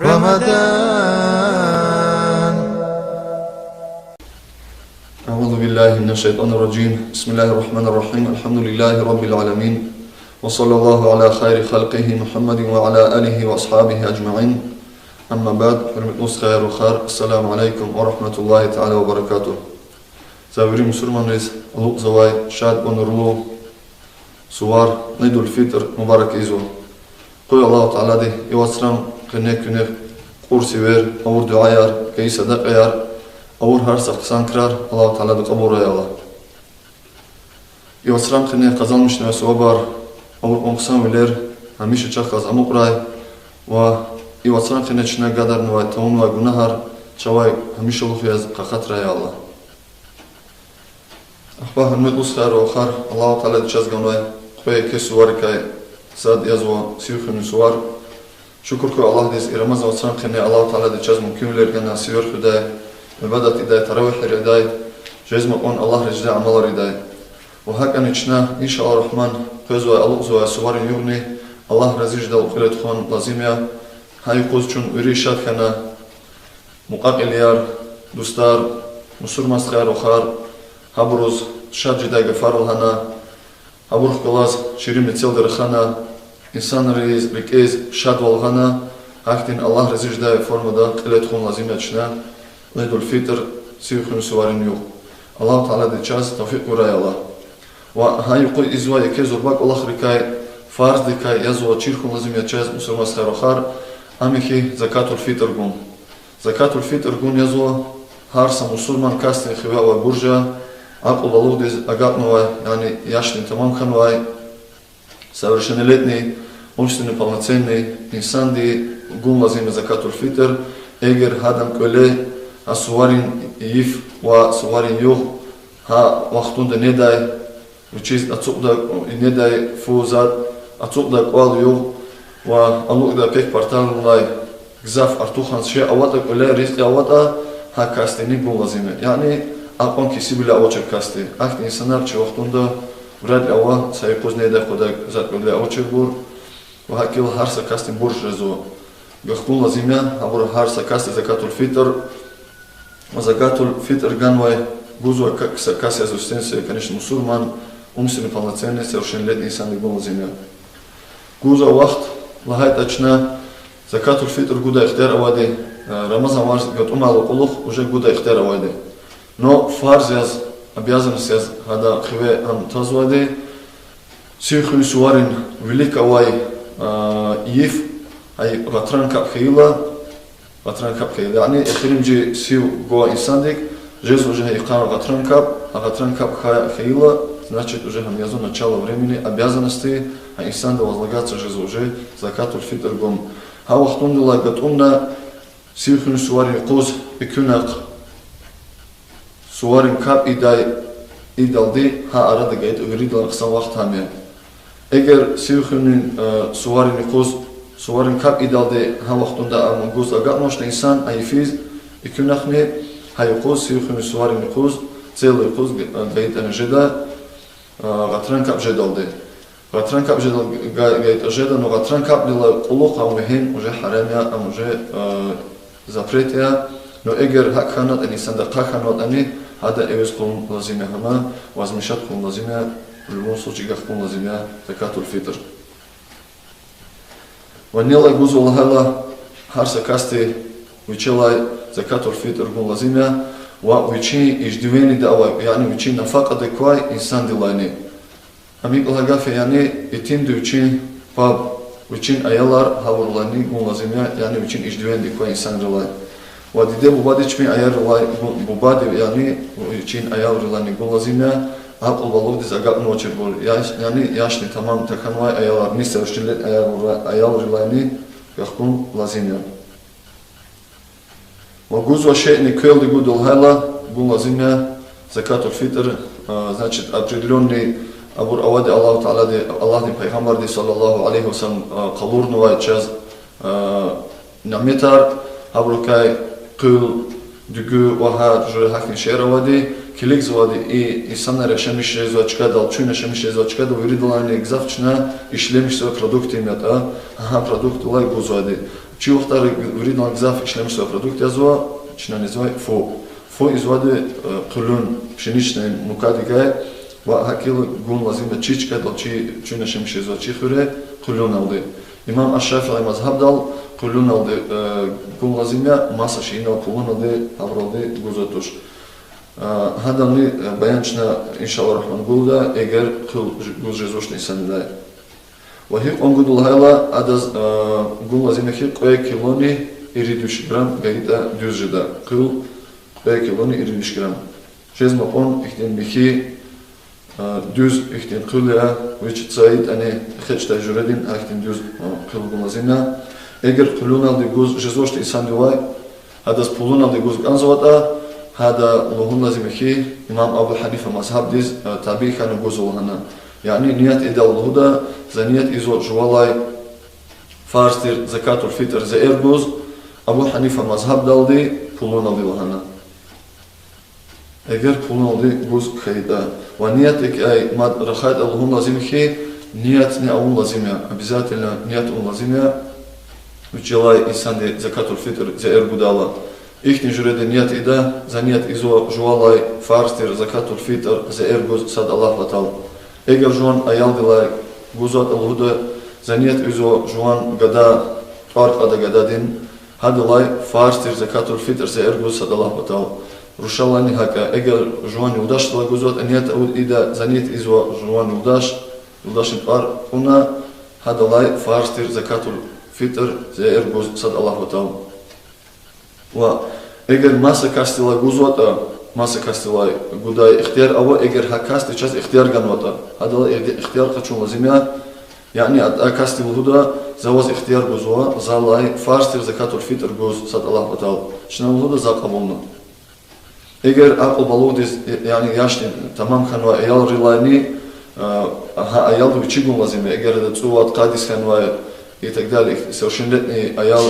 رمضان أعوذ بالله من الشيطان الرجيم بسم الله الرحمن الرحيم الحمد لله رب العالمين وصلى الله على خير خلقه محمد وعلى آله وأصحابه أجمعين أما بعد hürmetli خير وخير السلام عليكم ورحمة الله تعالى وبركاته. Zaviri musulmanız Allah zavay şad onurlu suvar Eidul Fitr mübarek izo. Koy Allah Teala de yuvasram kene küne kursi ver avur duayar kay sadaka yar avur har saksan krar Allah Teala de kabul ayala. Yuvasram kene kazanmış ne suvar avur onsan veler hamiş çak kazamı kuray ve yuvasram kene çine kadar ne taun ve günahar çavay hamiş olup yaz kakat ayala. Ahbah hürmetli خير وخير Allah Teala çazganay qoy ke suvar kay sad yazwa siyukhun suvar şükür ki Allah des Ramazan olsan qene Allah Teala de çaz mümkünlerge nasiyur xuda ibadat iday tarawih iday jazma on Allah rejda amalar iday ve hakan içna inşallah rahman qoz ve Allah zwa suvar yugni Allah razijda uqilat khan lazimya hay qoz chun urishad kana muqaqil yar dostlar musulman خير وخير Habroz şadjidayga farolhana, habur kolaz şirim celderhana, insan reis rikez şadvalhana, aktin Allah razijday formada qilet khun lazimachna, Eidul Fitr siyukhun suvarin yok. Allah Teala de çaz tawfiq uray Allah. Ve hayqu izwa yeke zorbak Allah rikay farz dikay yazwa çirkhun lazimachaz musulman kharokhar, amiki zakatul fitr gun. Zakatul fitr gun yazwa harsa musulman kastin khiva ve burja Акул алудез агатновай, яни яшный тамам ханвай, совершеннолетний, умственно полноценный инсан ди гун лазиме закатул фитр, эгер хадам көле, а суварин иф ва суварин юг, ха вахтунда недай, учиз ацукда недай фузад, ацукда квал юг, ва алукда пек парталулай, гзаф артухан ше авата көле, ризки авата, ха кастени гун лазиме. Яни Акон кисибила очер касти. Акт инсанар че вахтунда вряд ли ава сайпоз не да хода заколе очер бур. Вахакил харса касти бурж резо. Гахкун лазимя абур харса касти закатул фитр. Закатул фитр ганвай гузва как каси азустенция, конечно, мусульман, умственно полноценный, совершеннолетний инсан гун лазимя. Гуза вахт лагай тачна закатул фитр гуда ихтер авади. Рамазан варс гат умалу кулух уже гуда ихтер авади. Но фарз яз обязанность яз хада хиве ам тазваде сихун суарин велика вай иф ай гатран кап хила яни эхрим же сив го инсандик жез уже иқам гатран кап хила значит уже хам язу начало времени обязанности а инсан да возлагаться жез уже закатул фитр гом ха вахтундула гатумна сихун суарин қуз икунақ Suvarin kap idaldi ha arada gayet öğrediler kısa vakit hamya. Eğer siyukhunun suvarin kap idaldi ha vaktunda ama guz agatmoşta insan ayfiz ikunakne hayquz siyukhunun suvarin quz celi quz gayet anjeda gatran kap jedaldi. Gatran kap jedal gayet ajeda no gatran kap dila quluq amhen уже haramya am уже запретя. Но эгер хакханат ани сандакха ханат ани هذا إيش قوم لازمه هما وازمشات قوم لازمه لون صوتي قوم لازمه زكاة الفطر ونيلا جوز والله لا هرسا كاستي ويشلاي زكاة الفطر قوم لازمه ويشي إجدويني دعوة يعني ويشي نفقة دكواي إنسان دلاني أميك الله قافي يعني يتين دويشي باب ويشي أيالار هاورلاني قوم لازمه يعني ويشي إجدوين دكواي إنسان دلاني وديده ببادي چمي ايار ببادي يعني چين ايار رلاني гулазиме акыл балугди загап ночер бол yani yaşlı tamam takanvay ayarlar ni совершеннолет ayar релани яхкун лазиме вагузва ше'ни кöldi гудул хайла гулазиме закатул фитр значит определенный абур авади Аллах Таала де Аллахның пайғамбары саллаллаху алейхи ва саллям қалурнувай час наметар абрукай Qıl, dügü, vaha, jüre hakin şehir avadi, килик звади и санар шамиш резочка дал чуна шамиш резочка до виридлани гзавчна и шлемиш свой продукт имят продукт лай гузвади чи вахтар виридлан гзав шлемиш свой продукт язва чна незвай фо извади кулун пшеничный мукадигай ва хакил гун лазима чичка дал чи чуна шамиш резочи хуре кулун алди имам аш-Шафи'i мазхаб дал кулун алди гун лазима маса шинал кулун алди авралди гузатуш هذا بيانشنا إن شاء الله الرحمن قولنا إجر كل جزء زوجنا سنة وهي أنقول لها عدد قول لازم يخي قوي كيلوني يريدوش جرام جيدا دوزجدا كل قوي كيلوني يريدوش جرام شيء ما قن إختين بخي دوز إختين كلها ويش تصعيد أنا خدش تجردين إختين دوز كل قول لازمنا إجر كلونا لجوز زوجنا سنة واي هذا سبولونا لجوز أنزواتا هذا لهون لازم يخي إمام أبو حنيفة مذهب ديز تابعي كانوا جوزوا هنا يعني نيات إداء الهدى زنيات إزو جوالاي فارستر زكاة الفطر زائر جوز أبو حنيفة مذهب دالدي بولون دي هنا أجر بولون دي جوز خيدا ونياتك أي ما رخات لهون لازم يخي نيات نأول لازم обязательно نيات لازم وجلاي إنسان دي زكاة الفطر زائر جودالا إختن جريد نيات إدا زنيات إزو جوالاي فارستر زكاة الفطر زائر جوز صد الله وتعالى إجر جوان أيال دلاي جوزات الهدى زنيات إزو جوان غدا فارق أدا غدا دين هذا لاي فارستر زكاة الفطر زائر جوز صد الله وتعالى رشالاني هكا إجر جوان يوداش دلاي جوزات نيات أود إدا زنيات إزو جوان يوداش فار هنا هذا لاي فارستر زكاة الفطر زائر جوز صد الله وتعالى و اگر ماسه کاستلا گوزوتا ماسه کاستلا گودای اختیار او اگر هکاست چاس اختیار گنوتا هذا اختیار قچون لازمه يعني أكاستي الهدى زواج اختيار جوزوا زالاي فارستر زكاة الفطر جوز صد الله وتعالى شنو الهدى زاق قبولنا اگر عقل بالوديز يعني ياشتي تمام خنوا ايال ريلاني ها ايال بيچيگون لازمه اگر تصوات قادس خنوا يتقدر совершеннолетний ايال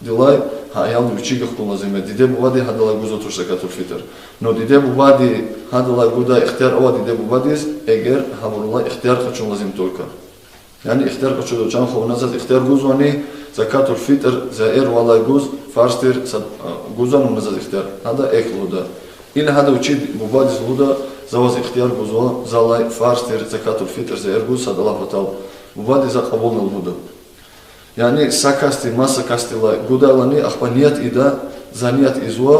دلاي هايال بيچيگه خو لازمه ديده بوادي هذا جوزو توش زكاة الفطر но ديده بوادي هذا جودا اختيار او ديده بواديز اگر همرلا اختيار قچون لازم только يعني اختيار قچو جان خو نزات اختيار جوزواني زكاة الفطر زائر ولا جوز فارستر جوزان نزات اختيار هذا اكلودا إلى هذا وچي بواديز لودا زواج اختيار جوزوا زالاي فارستر زكاة الفطر زائر جوز صد الله وتعالى بواديز قبولنا الهدى يعني ساكاستي ما ساكاستي لا غودالاني اخبانيات اذا زانيات ازوا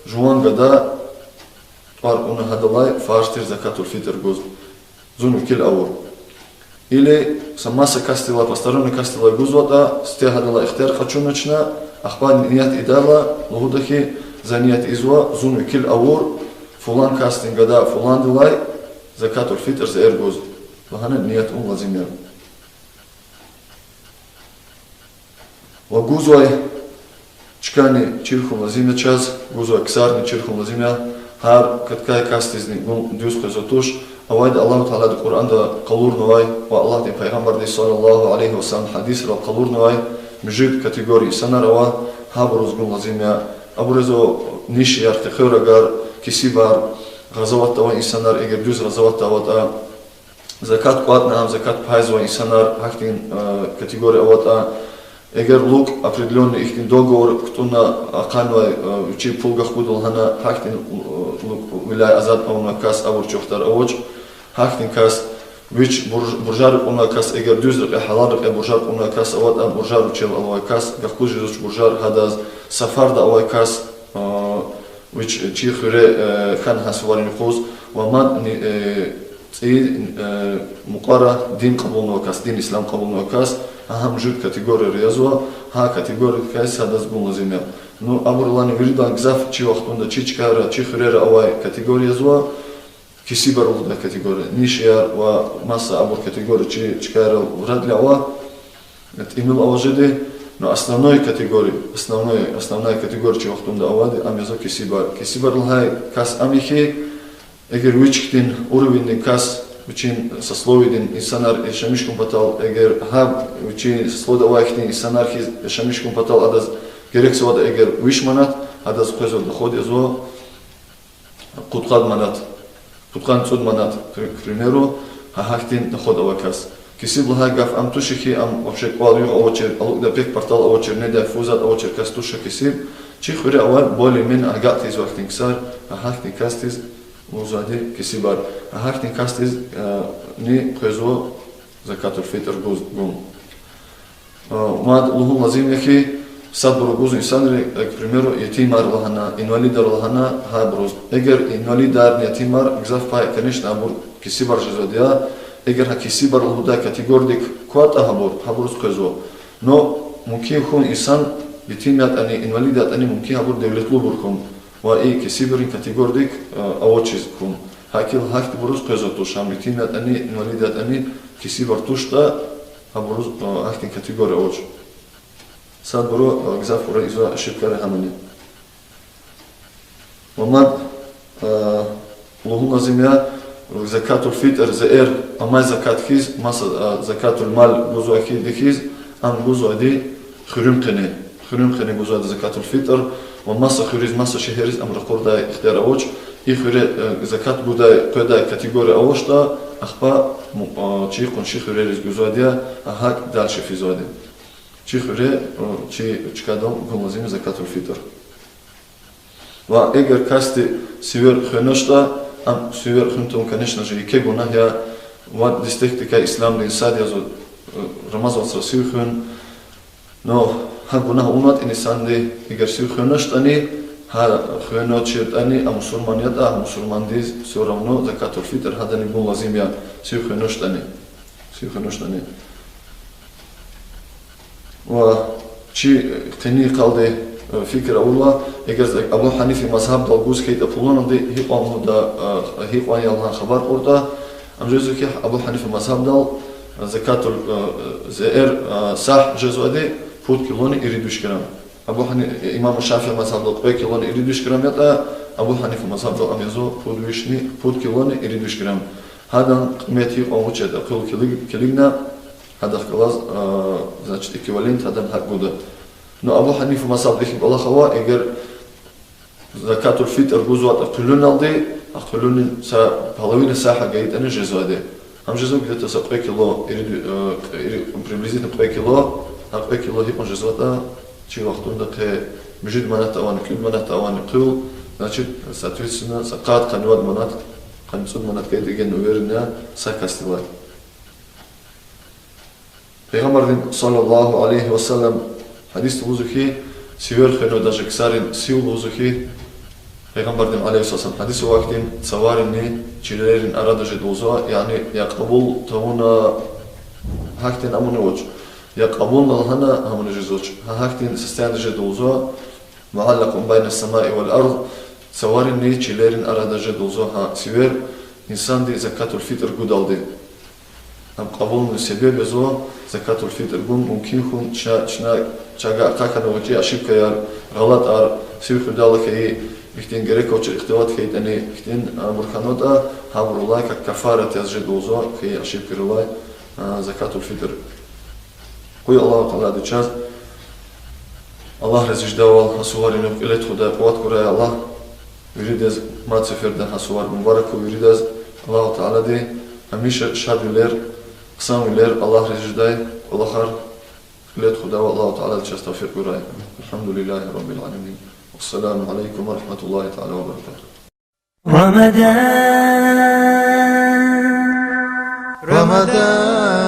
جوان غدا فارقنا هذا لا فارستر زكاة الفطر جوز زونو كل اور или сама саكاستي لا посторонне касти ла гузота сте هذا لا اختيار خچونچنا اخبانيات идала лудахи زانيات ازوا زونو كل اور فلان кастинг غدا فلان دلай زكاة الفطر زائر جوز وهنا نيات لازم وغوزوي чкани чирхум лазиме час гузои ксарни чирхум лазиме ҳар каткай кастизни гун дюсқи зотуш авайд Аллаҳу таъала ди Қуръанда қалурнувай ва Аллаҳ ди пайғамбар ди саллаллаҳу алайҳи ва саллам ҳадисро қалурнувай мужид категории санарава ҳабруз гун лазиме абурезо ниши яртихӯрагар кисибар ғазаваттава инсанар эгер дюз ғазаваттавата закат қуатнаам закат пайзва инсанар ҳактин категория авата эгер лук определенный ихтин договор ктуна аканвай учи пулга худул хана хактин лук вилай азад ауна кас авур чохтар авоч хактин кас вич буржар уна кас эгер дюзр халар буржар уна кас ават буржар учил авай кас гахкуж жуч буржар хадаз сафар да авай кас вич чи хре хан хасварин хуз ва мад مقارا دين قبول نوكاس دين إسلام قبول نوكاس أهم جود كاتيجوري رياضوا ها كاتيجوري كاس هذا زبون لازمه نو أبورلاني ويردان غزاف شيء وقتوندا شيء كارا شيء خيرة أواي كاتيجوري رياضوا كيسي برضو كاتيجوري نيشيار وماسا أبور كاتيجوري شيء كارا ورادلي أوا إيميل أواجدي но основной категория شيء وقتوندا أوادي أميزو كيسي بر لهاي كاس أميخي эгер вичктин уровень кас учин сословидин инсанар ешамишкум патал эгер хаб учин сословда вахтин инсанар хиз ешамишкум патал адаз герексовада эгер вишманат адаз қозо доходи зо Qutqad manat. Qutqan tsud manat, к примеру, хахтин доход авакас. Киси блага гав ам тушихи ам вообще квалю овочер, да пек портал овочер не да фузат овочер кас туша киси. Чи хуре авал боли мен агат из вахтин ксар, хахтин кастиз музади киси бар. Хахтин кастиз ни презо закатул фитр гум. Мад луху лазим яхи сад бургуз инсан, к примеру, ятимар лахана, инвалидар лахана хабруз. Эгер инвалидар ятимар гзав пай, конечно, абур киси бар жизодия. Эгер киси бар лухуда категорик квата хабруз козо. Но муки хун инсан ятимят ани инвалидат ани муки хабур девлетлу буркум. Ва и киси барин категорик авочиз кум. Хакил хакти буруз козо тушам ятимят ани инвалидат ани киси бар тушта хабруз хактин категория авоч. Сад буру гзафура изо ошибкаре хамани. Мамад лухуна земя закатул фитр зеэр амай закат хиз маса закатул мал гузу ахи дихиз ам гузу ади хурим қане гузу ади закатул фитр ва маса хуриз маса шехериз ам рақурда ихтияр авоч и хуре закат будай қода категория авошта ахпа чи қунши хурериз гузу адия ахак дальше физу ади чи хуре чи чкадом гумазим закатул фитр. Ва эгер касти сивер хеношта ам сивер хентум, конечно же, и кегуна я вот дистектика ислам дин садия зо рамазан сивхен, но хагуна умат инсанди эгер сивхеноштани ха хеночетани ам мусульманият мусульмандиз все равно закатул фитр хадани гумазим я сивхеноштани. Ва чи тени қалды фикр аула егер Абу Ханифи мазхаб далгуз кейт апулан де хиқам да хиқан ялна хабар орда амжезу ки Абу Ханифи мазхаб дал закатул зеэр сах жезуаде пут килони иридуш грамм. Абу Ханифи имам Шафи мазхаб дал 5 килони иридуш грамм ята Абу Ханифи мазхаб дал амезу пут килони иридуш грамм. Хадан мети омучет акыл килигна هذا خلاص значит эквивалент هذا هكذا. Но Абу Ханифа мазхаб дехиб Аллахова эгер закатул фитр гузуат акулун алды, акулун са половина саха гаит ани жезуаде. Ам жезу где-то са 5 кило приблизительно 5 кило, а 5 кило хипон жезуата чи вахтунда ке бежит манат аван кил манат аван кил, значит соответственно сакат канвад манат канцуд манат гаит ген уверенная сакастила. Пейгамбар саллаллаху алейхи ва саллям хадис вузухи сиверхено даже ксарин сил вузухи Пейгамбар алейхи ва саллям хадис вахтин цаварини чилерин арадаже доза яни яқабул тауна хактин амунуч яқабул малхана амунужуч хактин состояние доза муаллакун байна самаи вал ард цаварини чилерин арадаже доза ха сивер инсан ди закатул фитр гудалди قبول سبب زو زكاة الفطر بوم ممكن خون شاga какана وجه ошибка яр غلط ар سيف خدالك هي ихтин грек очер ихтиват хейтани ихтин бурханота хамрулай как кафара тязжи дозо хей ошибка рулай زكاة الفطر кой Аллах Таала час Аллах разждавал асуарин илет худа кват курай Аллах виридез мацеферда асуар мубараку виридез Аллах Таала ди амиша шадулер قسم لير الله رجداي والآخر خليت خدا والله تعالى الشاس توفيق وراي الحمد لله رب العالمين والسلام عليكم ورحمة الله تعالى وبركاته. رمضان